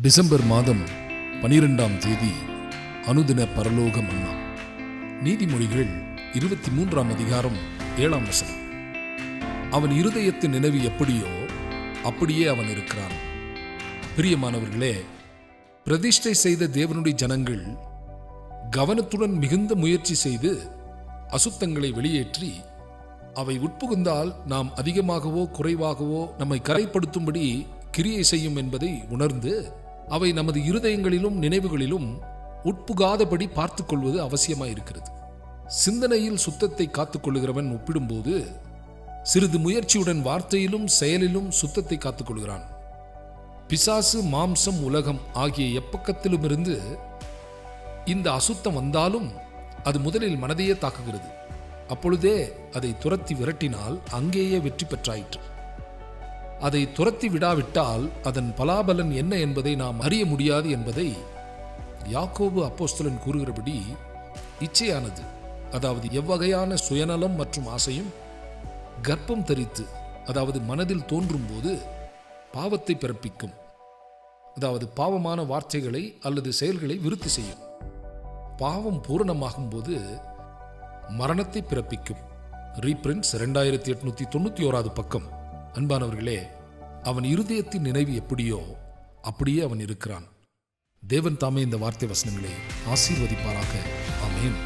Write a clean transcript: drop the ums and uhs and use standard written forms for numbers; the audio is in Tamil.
டிசம்பர் மாதம் 12ஆம் தேதி அனுதின பரலோக மன்னா. நீதிமொழிகள் 23ஆம் அதிகாரம் 7ஆம் வசனம். அவன் இருதயத்தின் நினைவு எப்படியோ அப்படியே அவன் இருக்கிறான். பிரியமானவர்களே, பிரதிஷ்டை செய்த தேவனுடைய ஜனங்கள் கவனத்துடன் மிகுந்த முயற்சி செய்து அசுத்தங்களை வெளியேற்றி அவை உட்புகுந்தால் நாம் அதிகமாகவோ குறைவாகவோ நம்மை கரைப்படுத்தும்படி கிரியை செய்யும் என்பதை உணர்ந்து அவை நமது இருதயங்களிலும் நினைவுகளிலும் உட்புகாதபடி பார்த்துக் கொள்வது அவசியமாயிருக்கிறது. சிந்தனையில் சுத்தத்தை காத்துக்கொள்கிறவன் ஒப்பிடும்போது சிறிது முயற்சியுடன் வார்த்தையிலும் செயலிலும் சுத்தத்தை காத்துக்கொள்கிறான். பிசாசு, மாம்சம், உலகம் ஆகிய எப்பக்கத்திலுமிருந்து இந்த அசுத்தம் வந்தாலும் அது முதலில் மனதையே தாக்குகிறது. அப்பொழுதே அதை துரத்தி விரட்டினால் அங்கேயே வெற்றி பெற்றாயிற்று. அதை துரத்தி விடாவிட்டால் அதன் பலாபலன் என்ன என்பதை நாம் அறிய முடியாது என்பதை யாக்கோபு அப்போஸ்தலன் கூறுகிறபடி, இச்சையானது, அதாவது எவ்வகையான சுயநலம் மற்றும் ஆசையும் கர்ப்பம் தரித்து, அதாவது மனதில் தோன்றும் போது பாவத்தை பிறப்பிக்கும். அதாவது பாவமான வார்த்தைகளை அல்லது செயல்களை விருத்தி செய்யும். பாவம் பூரணமாகும் போது மரணத்தை பிறப்பிக்கும். ரீபிரிண்ட்ஸ் 2891 பக்கம். அன்பானவர்களே, அவன் இருதயத்தின் நினைவு எப்படியோ அப்படியே அவன் இருக்கிறான். தேவன் தாமே இந்த வார்த்தை வசனங்களை ஆசீர்வதிப்பாராக. ஆமென்.